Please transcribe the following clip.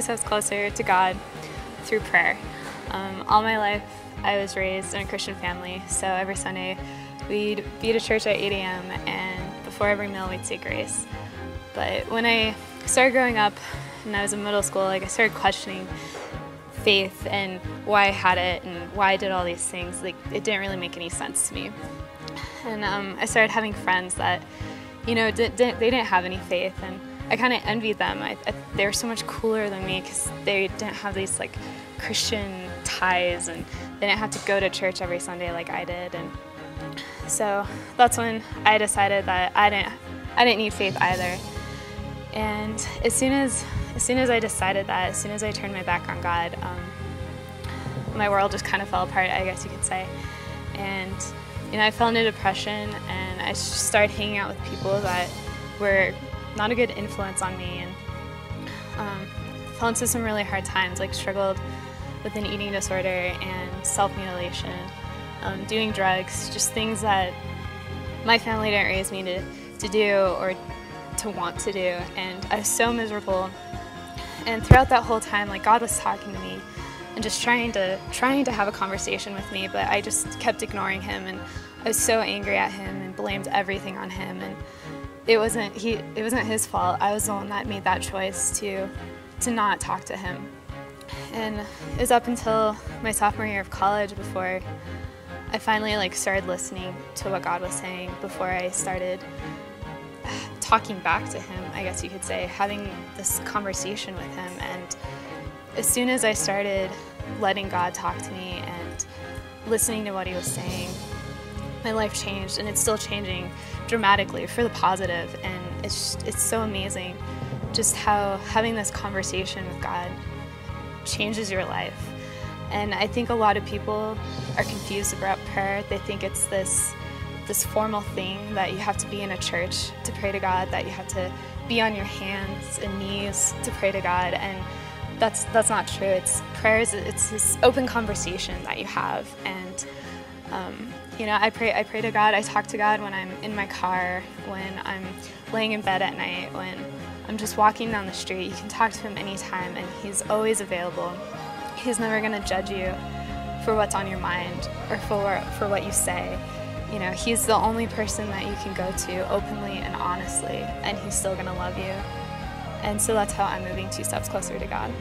steps closer to God through prayer. All my life, I was raised in a Christian family, so every Sunday we'd be to church at 8 a.m. and before every meal we'd say grace. But when I started growing up and I was in middle school, I started questioning faith and why I had it and why I did all these things. It didn't really make any sense to me. And I started having friends that, they didn't have any faith, and I kind of envied them. They were so much cooler than me because they didn't have these Christian ties, and they didn't have to go to church every Sunday like I did. And so that's when I decided that I didn't need faith either. And as soon as I decided that, as soon as I turned my back on God, my world just kind of fell apart, I guess you could say. And I fell into depression, and I just started hanging out with people that were not a good influence on me, and fell into some really hard times, struggled with an eating disorder and self-mutilation, doing drugs, just things that my family didn't raise me to do or to want to do, and I was so miserable. And throughout that whole time, God was talking to me and just trying to have a conversation with me, but I just kept ignoring him, and I was so angry at him and blamed everything on him. And it wasn't his fault. I was the one that made that choice to not talk to him. And it was up until my sophomore year of college before I finally started listening to what God was saying, before I started talking back to him, I guess you could say, having this conversation with him. And as soon as I started letting God talk to me and listening to what he was saying, my life changed, and it's still changing dramatically for the positive. And it's so amazing just how having this conversation with God changes your life. And I think a lot of people are confused about prayer. They think it's this formal thing that you have to be in a church to pray to God, that you have to be on your hands and knees to pray to God, and that's not true. It's this open conversation that you have. And I pray to God. I talk to God when I'm in my car, when I'm laying in bed at night, when I'm just walking down the street. You can talk to him anytime, and he's always available. He's never going to judge you for what's on your mind or for what you say. He's the only person that you can go to openly and honestly, and he's still going to love you. And so that's how I'm moving 2 steps closer to God.